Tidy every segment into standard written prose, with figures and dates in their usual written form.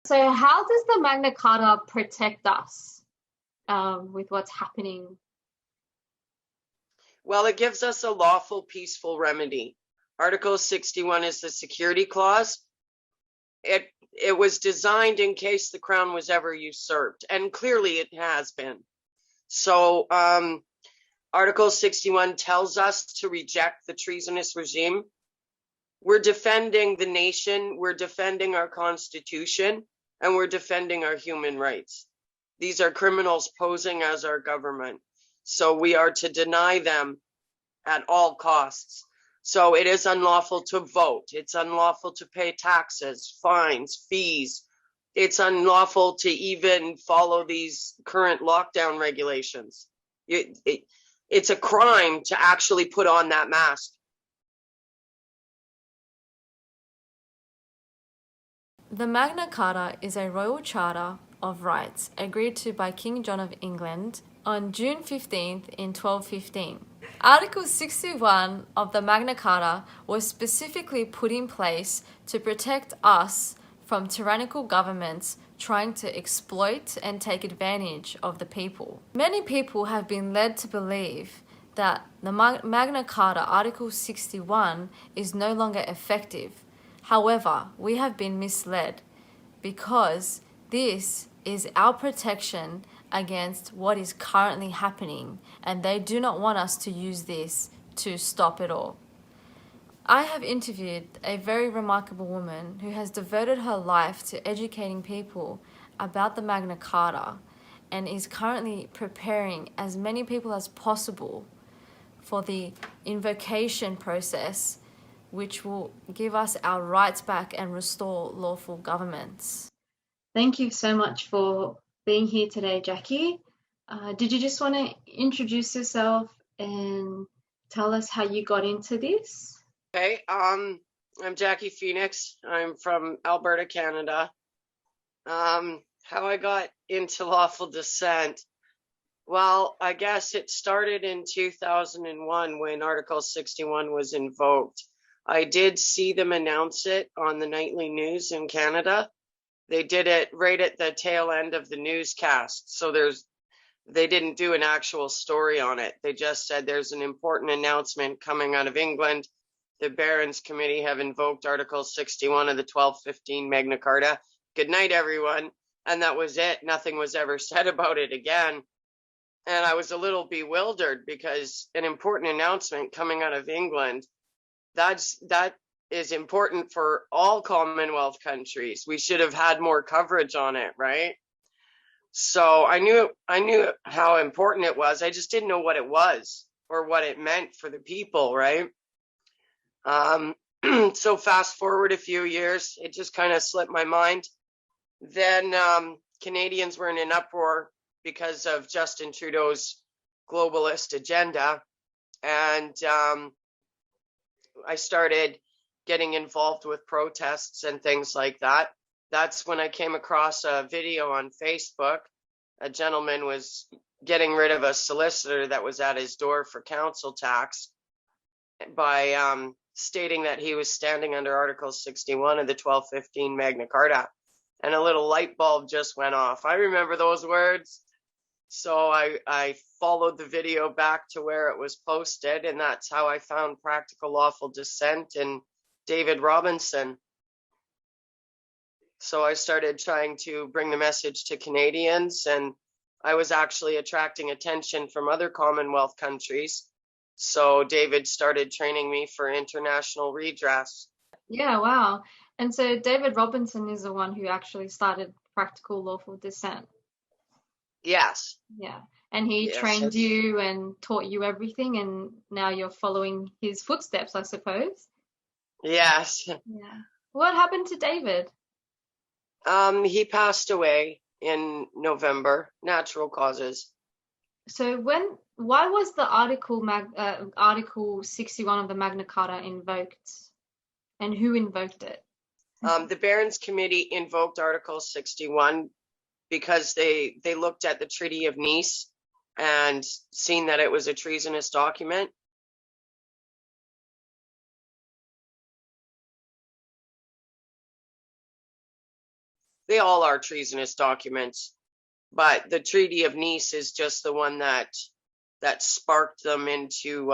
So how does the Magna Carta protect us with what's happening? Well, it gives us a lawful, peaceful remedy. Article 61 is the security clause. It was designed in case the crown was ever usurped, and clearly it has been. So Article 61 tells us to reject the treasonous regime. We're defending the nation, we're defending our Constitution, and we're defending our human rights. These are criminals posing as our government. So we are to deny them at all costs. So it is unlawful to vote. It's unlawful to pay taxes, fines, fees. It's unlawful to even follow these current lockdown regulations. It's a crime to actually put on that mask. The Magna Carta is a royal charter of rights agreed to by King John of England on June 15th in 1215. Article 61 of the Magna Carta was specifically put in place to protect us from tyrannical governments trying to exploit and take advantage of the people. Many people have been led to believe that the Magna Carta Article 61 is no longer effective. However, we have been misled because this is our protection against what is currently happening, and they do not want us to use this to stop it all. I have interviewed a very remarkable woman who has devoted her life to educating people about the Magna Carta and is currently preparing as many people as possible for the invocation process, which will give us our rights back and restore lawful governments. Thank you so much for being here today, Jackie. Did you just want to introduce yourself and tell us how you got into this? Okay, I'm Jackie Phoenix. I'm from Alberta, Canada. How I got into lawful dissent? Well, I guess it started in 2001 when Article 61 was invoked. I did see them announce it on the nightly news in Canada. They did it right at the tail end of the newscast. So they didn't do an actual story on it. They just said there's an important announcement coming out of England. The Barons Committee have invoked Article 61 of the 1215 Magna Carta. Good night, everyone. And that was it. Nothing was ever said about it again. And I was a little bewildered because an important announcement coming out of England, that is important for all Commonwealth countries. We should have had more coverage on it, right? So I knew how important it was. I just didn't know what it was or what it meant for the people, right? So fast forward a few years, it just kind of slipped my mind. Then Canadians were in an uproar because of Justin Trudeau's globalist agenda. And I started getting involved with protests and things like that. That's when I came across a video on Facebook. A gentleman was getting rid of a solicitor that was at his door for council tax by stating that he was standing under Article 61 of the 1215 Magna Carta. And a little light bulb just went off. I remember those words. So I followed the video back to where it was posted, and that's how I found Practical Lawful Dissent and David Robinson. So I started trying to bring the message to Canadians, and I was actually attracting attention from other Commonwealth countries. So David started training me for international redress. Yeah, wow. And so David Robinson is the one who actually started Practical Lawful Dissent. Yes. Yeah. And he trained you and taught you everything, and now you're following his footsteps, I suppose. Yes. Yeah. What happened to David? He passed away in November, natural causes. So why was the Article 61 of the Magna Carta invoked, and who invoked it? The Barons Committee invoked Article 61 because they looked at the Treaty of Nice and seen that it was a treasonous document. They all are treasonous documents, but the Treaty of Nice is just the one that sparked them into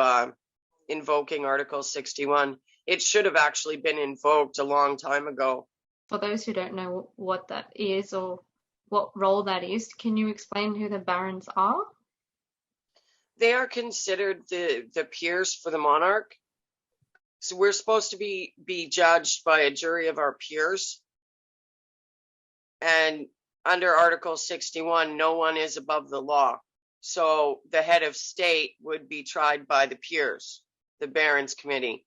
invoking Article 61. It should have actually been invoked a long time ago. For those who don't know what that is or what role that is, can you explain who the barons are? They are considered the peers for the monarch. So we're supposed to be judged by a jury of our peers. And under Article 61, no one is above the law. So the head of state would be tried by the peers, the Barons Committee.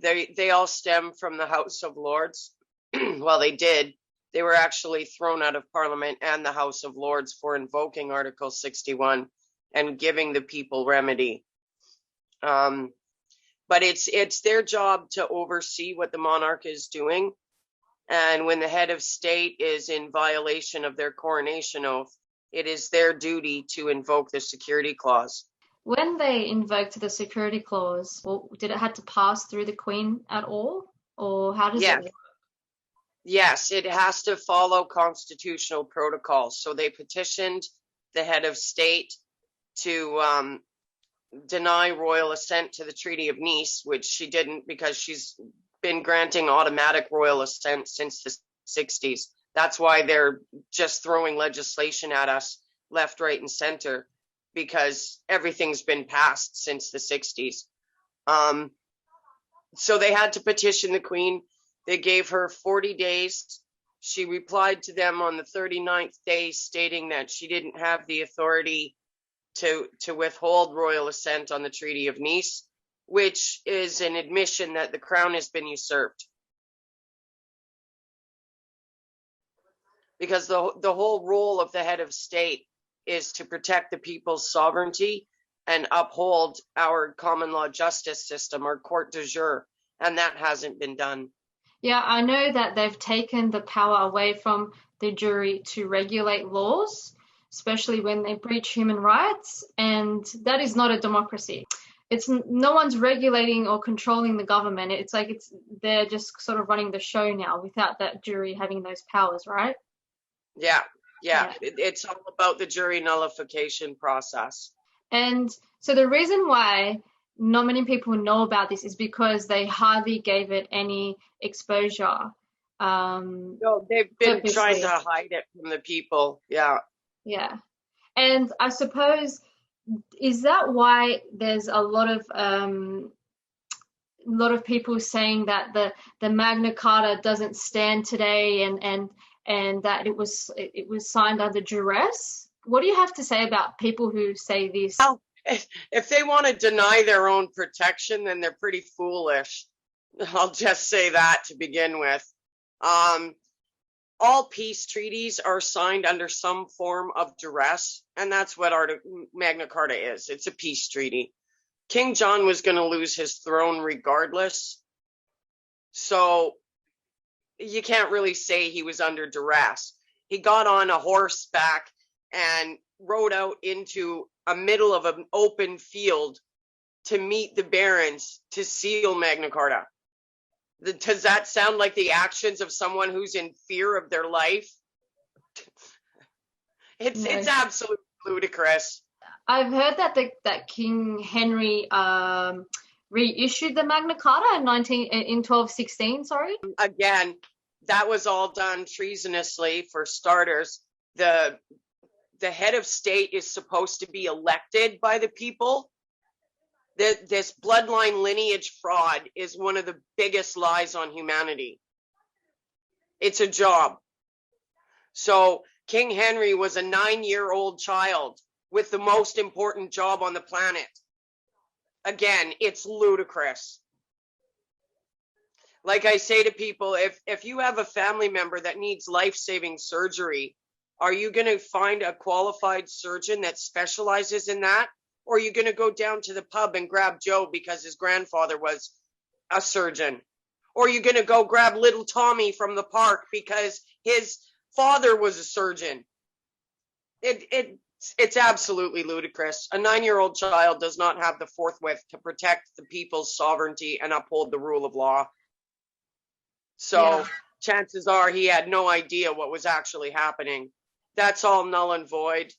They all stem from the House of Lords. Well, they did. They were actually thrown out of Parliament and the House of Lords for invoking Article 61 and giving the people remedy. But it's their job to oversee what the monarch is doing. And when the head of state is in violation of their coronation oath, it is their duty to invoke the security clause. When they invoked the security clause, well, did it have to pass through the Queen at all? Or how does it work? Yes, it has to follow constitutional protocols. So they petitioned the head of state to deny royal assent to the Treaty of Nice, which she didn't because she's been granting automatic royal assent since the 60s. That's why they're just throwing legislation at us left, right, and center, because everything's been passed since the 60s. So they had to petition the Queen. They gave her 40 days. She replied to them on the 39th day, stating that she didn't have the authority to withhold royal assent on the Treaty of Nice, which is an admission that the crown has been usurped. Because the whole role of the head of state is to protect the people's sovereignty and uphold our common law justice system, our court de jure, and that hasn't been done. Yeah, I know that they've taken the power away from the jury to regulate laws, especially when they breach human rights, and that is not a democracy. It's no one's regulating or controlling the government. It's like they're just sort of running the show now without that jury having those powers, right? Yeah. It's all about the jury nullification process. And so the reason why not many people know about this is because they hardly gave it any exposure. No, they've been trying to hide it from the people. Yeah. And I suppose, is that why there's a lot of people saying that the Magna Carta doesn't stand today and that it was signed under duress? What do you have to say about people who say this? Well, if they want to deny their own protection, then they're pretty foolish. I'll just say that to begin with. All peace treaties are signed under some form of duress, and that's what Magna Carta is. It's a peace treaty. King John was going to lose his throne regardless, so you can't really say he was under duress. He got on a horseback and rode out into a middle of an open field to meet the barons to seal Magna Carta. Does that sound like the actions of someone who's in fear of their life? It's absolutely ludicrous. I've heard that King Henry reissued the Magna Carta in 1216. Sorry. Again, that was all done treasonously. For starters, the head of state is supposed to be elected by the people. This bloodline lineage fraud is one of the biggest lies on humanity. It's a job. So King Henry was a 9-year-old child with the most important job on the planet. Again, it's ludicrous. Like I say to people, if you have a family member that needs life-saving surgery, are you going to find a qualified surgeon that specializes in that? Or are you going to go down to the pub and grab Joe because his grandfather was a surgeon? Or are you going to go grab little Tommy from the park because his father was a surgeon? It's absolutely ludicrous. A 9-year-old child does not have the forthwith to protect the people's sovereignty and uphold the rule of law. So chances are he had no idea what was actually happening. That's all null and void.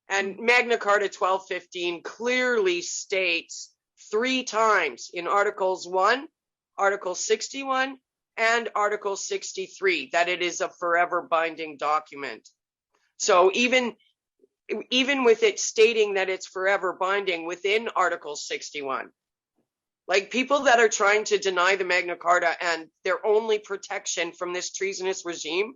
And Magna Carta 1215 clearly states 3 times in Articles 1, Article 61, and Article 63 that it is a forever binding document. So even with it stating that it's forever binding within Article 61, like people that are trying to deny the Magna Carta and their only protection from this treasonous regime,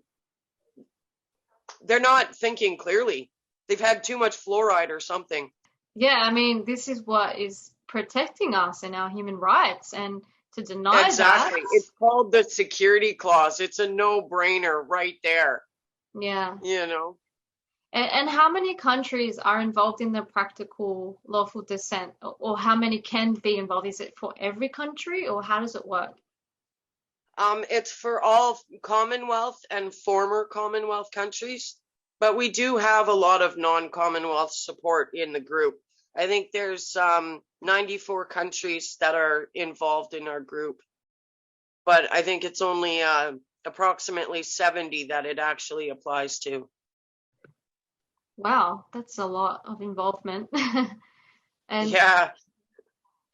they're not thinking clearly. They've had too much fluoride or something. Yeah, I mean, this is what is protecting us and our human rights, and to deny Exactly. that. It's called the security clause. It's a no-brainer right there. Yeah. You know? And how many countries are involved in the practical lawful dissent, or how many can be involved? Is it for every country, or how does it work? It's for all Commonwealth and former Commonwealth countries, but we do have a lot of non-Commonwealth support in the group. I think there's 94 countries that are involved in our group, but I think it's only approximately 70 that it actually applies to. Wow, that's a lot of involvement. And Yeah.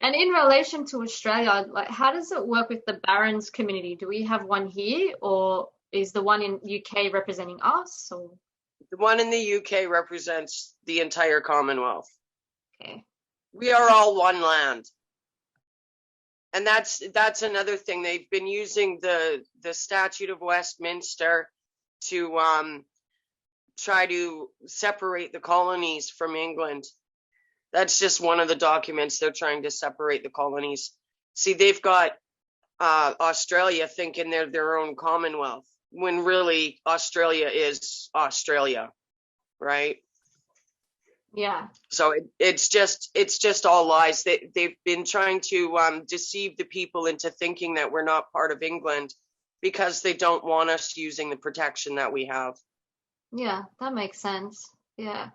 And in relation to Australia, like how does it work with the Barons community? Do we have one here, or is the one in UK representing us? Or The one in the UK represents the entire Commonwealth. okay. We are all one land. And that's another thing. They've been using the Statute of Westminster to try to separate the colonies from England. That's just one of the documents. They're trying to separate the colonies. See, they've got Australia thinking they're their own Commonwealth, when really Australia is Australia, right? Yeah. So it's just all lies. They've been trying to deceive the people into thinking that we're not part of England because they don't want us using the protection that we have. Yeah, that makes sense. Yeah.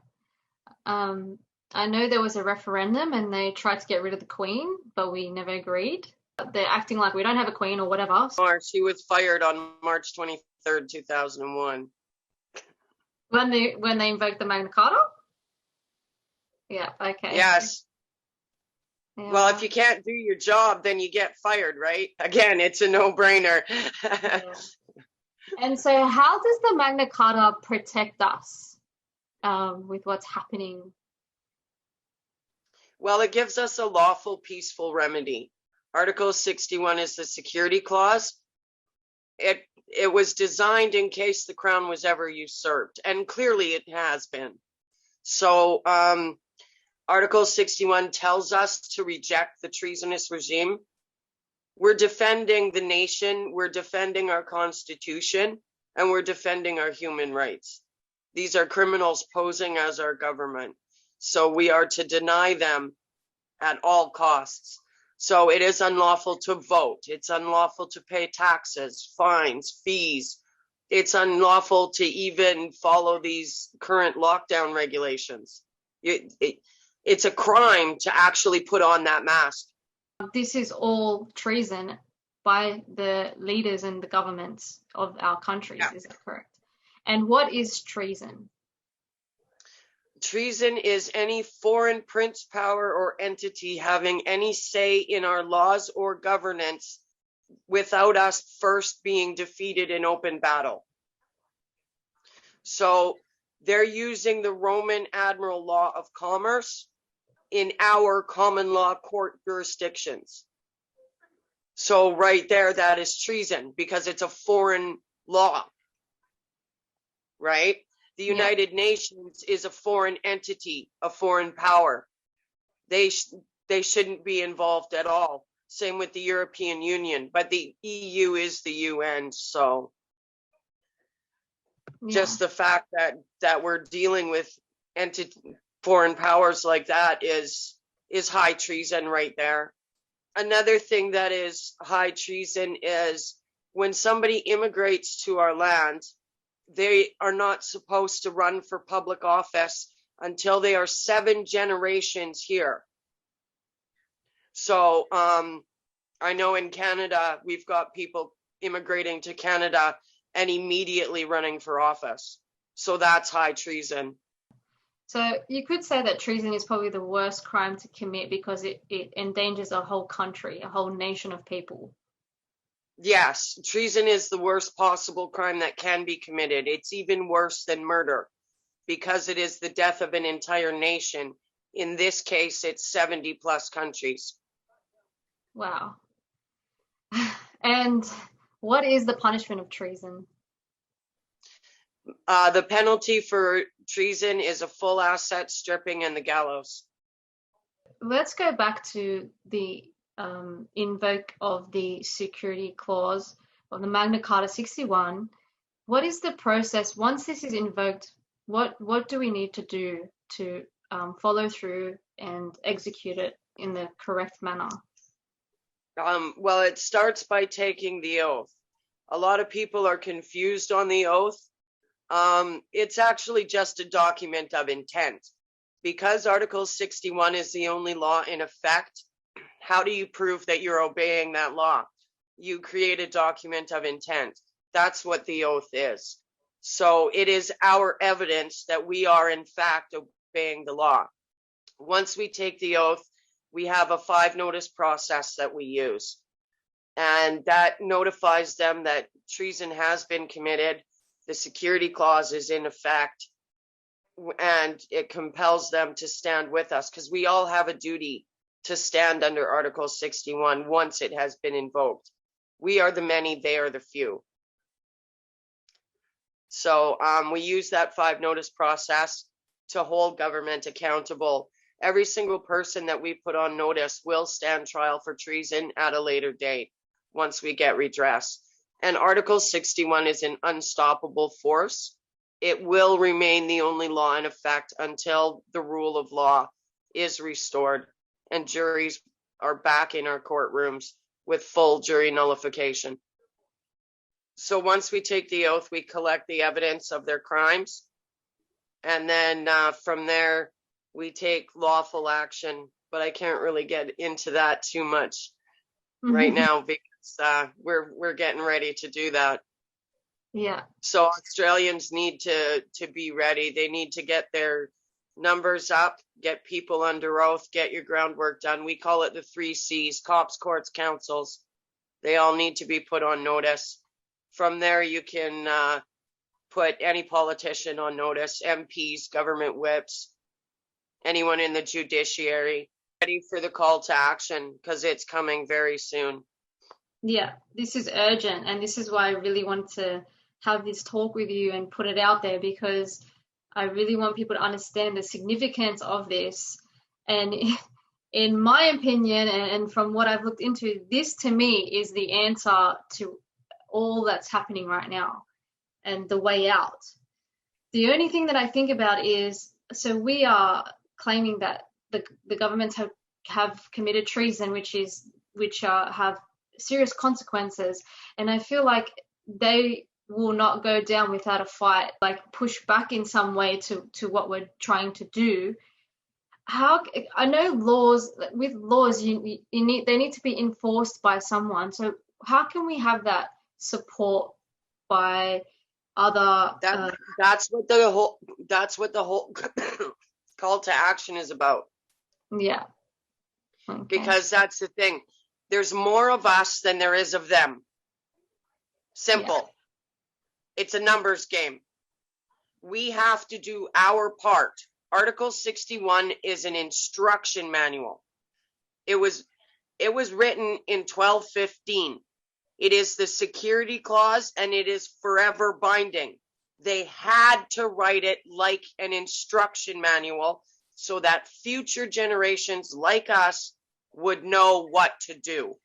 I know there was a referendum and they tried to get rid of the Queen, but we never agreed. They're acting like we don't have a Queen or whatever. She was fired on March 23rd, 2001. When they invoked the Magna Carta? Yeah, okay. Yes. Yeah. Well, if you can't do your job, then you get fired, right? Again, it's a no-brainer. Yeah. And so how does the Magna Carta protect us with what's happening? Well, it gives us a lawful, peaceful remedy. Article 61 is the security clause. It was designed in case the crown was ever usurped, and clearly it has been. So Article 61 tells us to reject the treasonous regime. We're defending the nation, we're defending our Constitution, and we're defending our human rights. These are criminals posing as our government. So we are to deny them at all costs. So it is unlawful to vote. It's unlawful to pay taxes, fines, fees. It's unlawful to even follow these current lockdown regulations. It's a crime to actually put on that mask. This is all treason by the leaders and the governments of our countries, yeah. Is that correct? And what is treason? Treason is any foreign prince, power, or entity having any say in our laws or governance without us first being defeated in open battle. So they're using the Roman Admiral Law of Commerce in our common law court jurisdictions. So right there, that is treason because it's a foreign law, right? The United Nations is a foreign entity, a foreign power. They shouldn't be involved at all. Same with the European Union, but the EU is the UN. So just the fact that we're dealing with foreign powers like that is high treason right there. Another thing that is high treason is when somebody immigrates to our land, they are not supposed to run for public office until they are 7 generations here. So I know in Canada, we've got people immigrating to Canada and immediately running for office. So that's high treason. So you could say that treason is probably the worst crime to commit because it endangers a whole country, a whole nation of people. Yes, treason is the worst possible crime that can be committed. It's even worse than murder because it is the death of an entire nation. In this case, it's 70 plus countries. Wow. And what is the punishment of treason? The penalty for treason is a full asset stripping and the gallows. Let's go back to the invoke of the security clause of the Magna Carta 61. What is the process once this is invoked? What do we need to do to follow through and execute it in the correct manner? Well, it starts by taking the oath. A lot of people are confused on the oath. It's actually just a document of intent. Because Article 61 is the only law in effect, how do you prove that you're obeying that law? You create a document of intent. That's what the oath is. So it is our evidence that we are in fact obeying the law. Once we take the oath, we have a 5-notice process that we use. And that notifies them that treason has been committed. The security clause is in effect, and it compels them to stand with us because we all have a duty to stand under Article 61 once it has been invoked. We are the many, they are the few. So we use that 5-notice process to hold government accountable. Every single person that we put on notice will stand trial for treason at a later date once we get redress. And Article 61 is an unstoppable force. It will remain the only law in effect until the rule of law is restored and juries are back in our courtrooms with full jury nullification. So once we take the oath, we collect the evidence of their crimes. And then from there, we take lawful action. But I can't really get into that too much right now because we're getting ready to do that. Yeah. So Australians need to be ready. They need to get their numbers up, get people under oath, get your groundwork done. We call it the 3 C's, cops, courts, councils. They all need to be put on notice. From there, you can put any politician on notice, MPs, government whips, anyone in the judiciary, ready for the call to action because it's coming very soon. Yeah, this is urgent, and this is why I really want to have this talk with you and put it out there, because I really want people to understand the significance of this. And in my opinion, and from what I've looked into, this to me is the answer to all that's happening right now and the way out. The only thing that I think about is, so we are claiming that the governments have committed treason, which have serious consequences, and I feel like they will not go down without a fight, like push back in some way to what we're trying to do. How I know with laws they need to be enforced by someone. So how can we have that support by other? That's what the whole call to action is about. Yeah. Okay. Because that's the thing. There's more of us than there is of them. Simple. Yeah. It's a numbers game. We have to do our part. Article 61 is an instruction manual. It was written in 1215. It is the security clause, and it is forever binding. They had to write it like an instruction manual so that future generations like us would know what to do.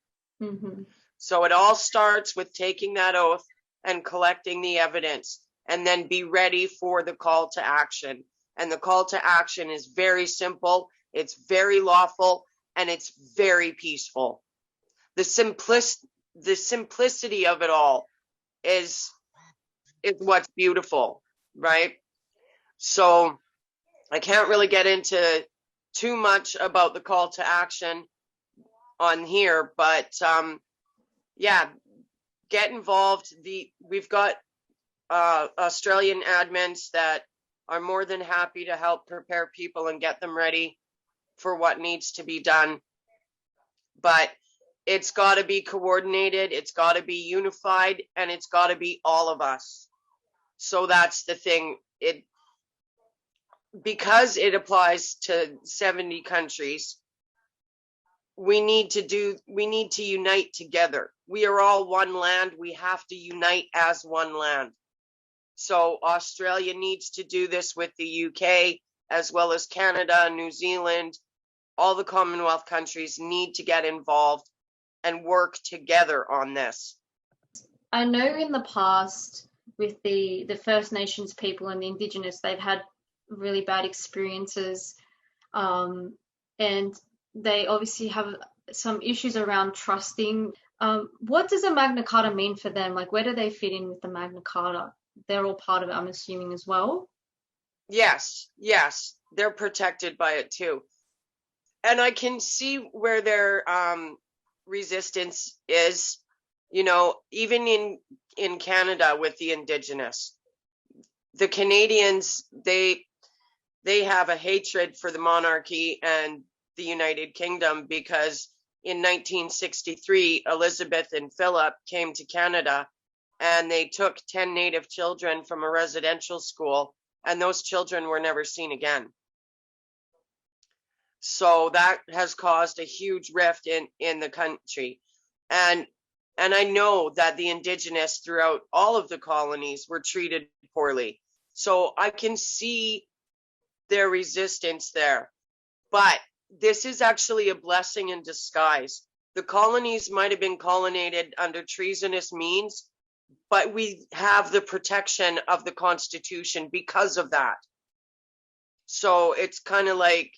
Mm-hmm. So it all starts with taking that oath and collecting the evidence, and then be ready for the call to action. And the call to action is very simple, it's very lawful, and it's very peaceful. The simplicity of it all is what's beautiful, right? So I can't really get into too much about the call to action on here, but yeah, get involved. We've got Australian admins that are more than happy to help prepare people and get them ready for what needs to be done. But it's got to be coordinated, it's got to be unified, and it's got to be all of us. So that's the thing. Because it applies to 70 countries, we need to unite together. We are all one land. We have to unite as one land. So Australia needs to do this with the UK, as well as Canada, New Zealand. All the Commonwealth countries need to get involved and work together on this. I know in the past with the First Nations people and the Indigenous, they've had really bad experiences, and they obviously have some issues around trusting. What does a Magna Carta mean for them? Like, where do they fit in with the Magna Carta? They're all part of it, I'm assuming, as well. Yes, they're protected by it too. And I can see where their resistance is, even in Canada with the Indigenous. The Canadians, they have a hatred for the monarchy and the United Kingdom because in 1963, Elizabeth and Philip came to Canada and they took 10 Native children from a residential school, and those children were never seen again. So that has caused a huge rift in the country. And I know that the Indigenous throughout all of the colonies were treated poorly. So I can see their resistance there. But this is actually a blessing in disguise. The colonies might have been colonized under treasonous means, but we have the protection of the Constitution because of that. So it's kind of like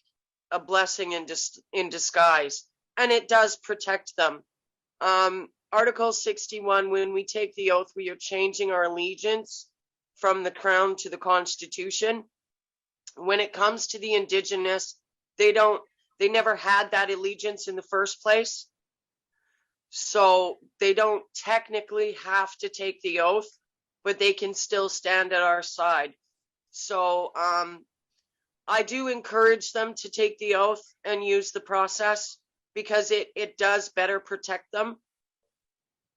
a blessing in disguise, and it does protect them. Article 61, when we take the oath, we are changing our allegiance from the crown to the Constitution. When it comes to the Indigenous, they never had that allegiance in the first place. So they don't technically have to take the oath, but they can still stand at our side. So I do encourage them to take the oath and use the process because it does better protect them.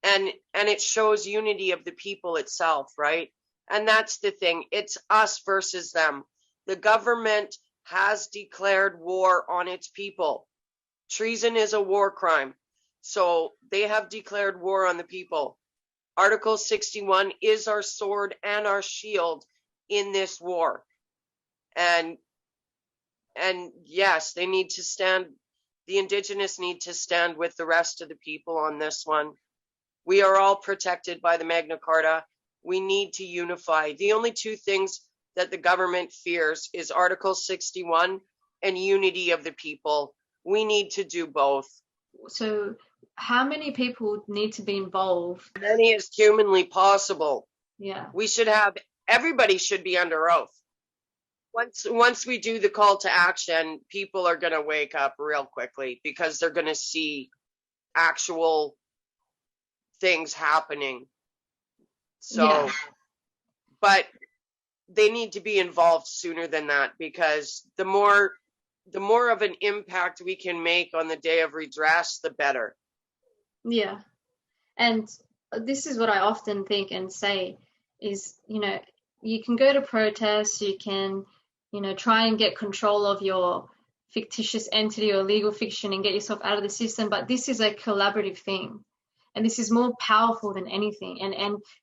And it shows unity of the people itself, right? And that's the thing. It's us versus them. The government has declared war on its people. Treason is a war crime. So they have declared war on the people. Article 61 is our sword and our shield in this war. And yes, they need to stand, the Indigenous need to stand with the rest of the people on this one. We are all protected by the Magna Carta. We need to unify. The only two things that the government fears is Article 61 and unity of the people. We need to do both. So how many people need to be involved? As many as humanly possible. Yeah. Everybody should be under oath. Once we do the call to action, people are going to wake up real quickly because they're going to see actual things happening. So, yeah. But they need to be involved sooner than that, because the more of an impact we can make on the day of redress, the better. Yeah. And this is what I often think and say is, you can go to protests, you can, try and get control of your fictitious entity or legal fiction and get yourself out of the system. But this is a collaborative thing. And this is more powerful than anything. And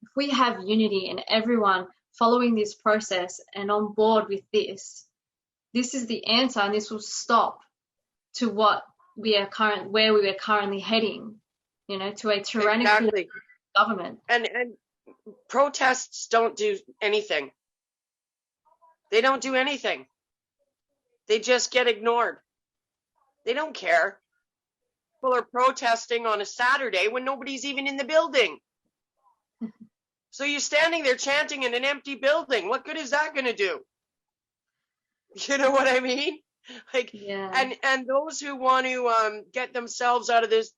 if we have unity and everyone following this process and on board with this is the answer, and this will stop to where we are currently heading, to a tyrannical government. And protests don't do anything. They don't do anything. They just get ignored. They don't care. People are protesting on a Saturday when nobody's even in the building. So you're standing there chanting in an empty building. What good is that going to do? You know what I mean? Yeah. And those who want to get themselves out of this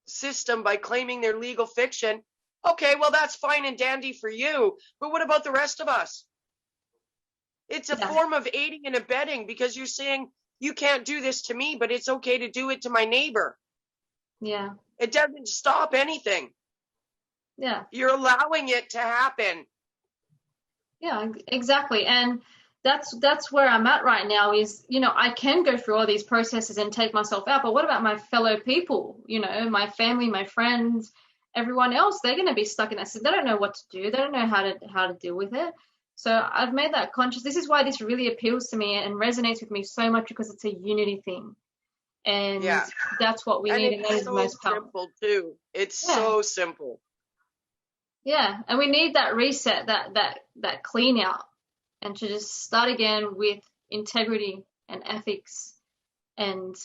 system by claiming their legal fiction, Okay, well, that's fine and dandy for you, but what about the rest of us? It's a form of aiding and abetting, because you're saying you can't do this to me, but it's okay to do it to my neighbor. Yeah. It doesn't stop anything. Yeah. You're allowing it to happen. Yeah, exactly. And that's where I'm at right now is, I can go through all these processes and take myself out, but what about my fellow people, my family, my friends, everyone else? They're going to be stuck in that. So they don't know what to do. They don't know how to deal with it. So I've made that conscious. This is why this really appeals to me and resonates with me so much, because it's a unity thing. And that's what we need, and that is the most powerful. Simple too. It's so simple. Yeah, and we need that reset, that clean out, and to just start again with integrity and ethics. And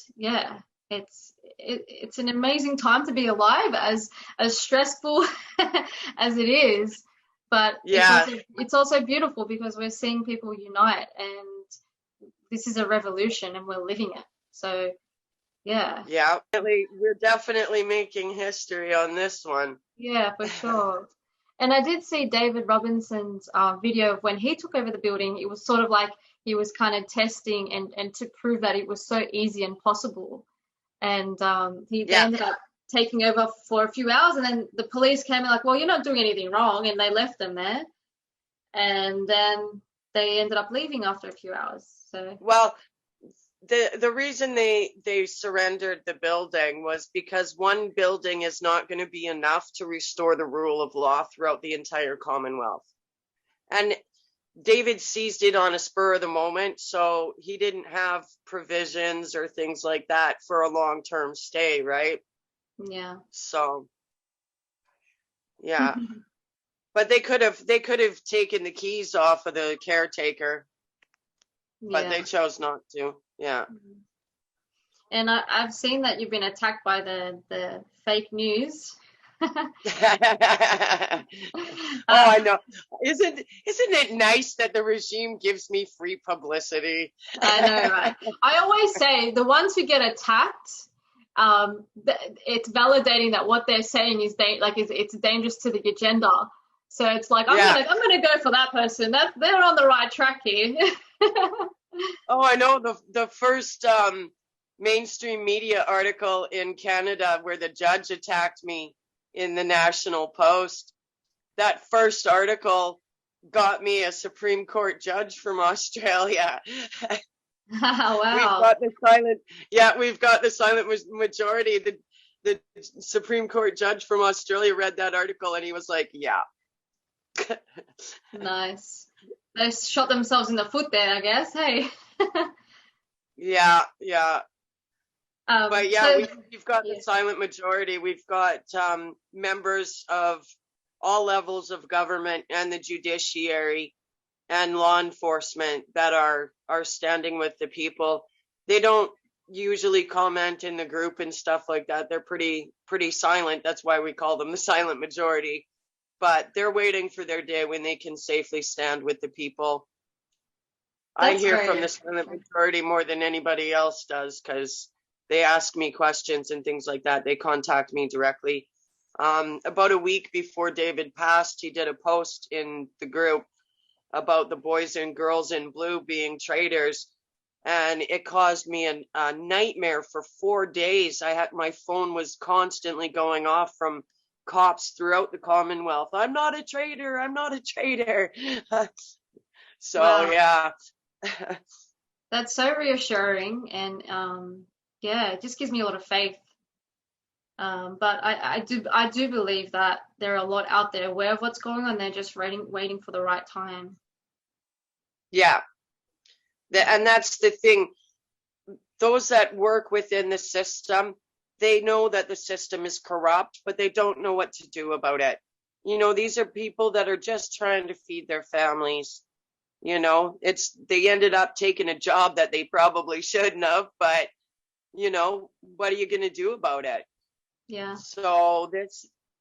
it's an amazing time to be alive, as stressful as it is, but it's also beautiful, because we're seeing people unite, and this is a revolution and we're living it. So we're definitely making history on this one. Yeah, for sure. And I did see David Robinson's video of when he took over the building. It was sort of like he was kind of testing and to prove that it was so easy and possible. And they ended up taking over for a few hours, and then the police came and like, well, you're not doing anything wrong, and they left them there. And then they ended up leaving after a few hours. So the reason they surrendered the building was because one building is not going to be enough to restore the rule of law throughout the entire Commonwealth. And David seized it on a spur of the moment, so he didn't have provisions or things like that for a long-term stay, right? Yeah. So, yeah. But they could have taken the keys off of the caretaker, but they chose not to. Yeah. And I've seen that you've been attacked by the fake news. I know. Isn't it nice that the regime gives me free publicity? I know, right? I always say the ones who get attacked, it's validating that what they're saying is it's dangerous to the agenda. So it's like I'm gonna go for that person. They're on the right track here. Oh, I know the first mainstream media article in Canada where the judge attacked me in the National Post. That first article got me a Supreme Court judge from Australia. Wow. We've got the silent majority. The Supreme Court judge from Australia read that article and he was like, yeah. Nice. They shot themselves in the foot there, I guess. Hey. Yeah. But we've got the silent majority. We've got members of all levels of government and the judiciary and law enforcement that are standing with the people. They don't usually comment in the group and stuff like that. They're pretty silent. That's why we call them the silent majority. But they're waiting for their day when they can safely stand with the people. I hear from the silent majority more than anybody else does, because they ask me questions and things like that. They contact me directly. About a week before David passed, he did a post in the group about the boys and girls in blue being traitors. And it caused me a nightmare for 4 days. My phone was constantly going off from cops throughout the Commonwealth. I'm not a traitor. I'm not a traitor. So, wow. Yeah. That's so reassuring. And it just gives me a lot of faith. But I do believe that there are a lot out there aware of what's going on. They're just waiting for the right time. Yeah. And that's the thing. Those that work within the system, they know that the system is corrupt, but they don't know what to do about it. These are people that are just trying to feed their families. They ended up taking a job that they probably shouldn't have, but what are you going to do about it? Yeah. So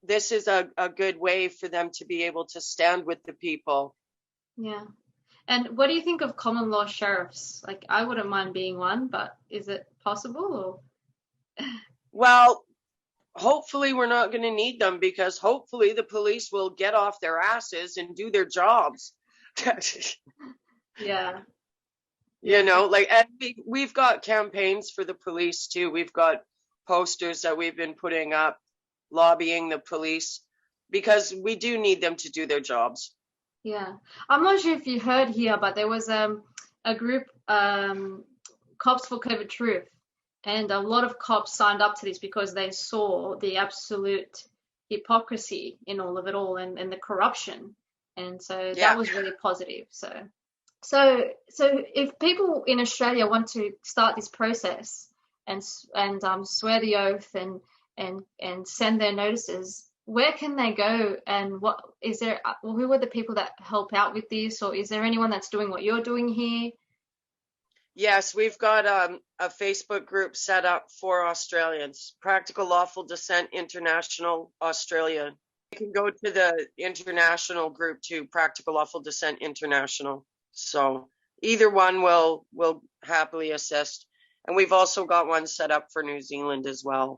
this is a good way for them to be able to stand with the people. Yeah. And what do you think of common law sheriffs? Like, I wouldn't mind being one, but is it possible? Or? Well, hopefully we're not going to need them, because hopefully the police will get off their asses and do their jobs. Yeah. You know, like, and we've got campaigns for the police too. We've got posters that we've been putting up lobbying the police, because we do need them to do their jobs. Yeah. I'm not sure if you heard here, but there was a group, Cops for COVID Truth, and a lot of cops signed up to this because they saw the absolute hypocrisy in all of it all, and the corruption. And so Yeah. that was really positive. So if people in Australia want to start this process and swear the oath and send their notices, where can they go, and what is there? Who are the people that help out with this, or is there anyone that's doing what you're doing here? Yes, we've got a Facebook group set up for Australians, Practical Lawful Dissent International Australia. You can go to the international group too, Practical Lawful Dissent International. So either one will happily assist. And we've also got one set up for New Zealand as well.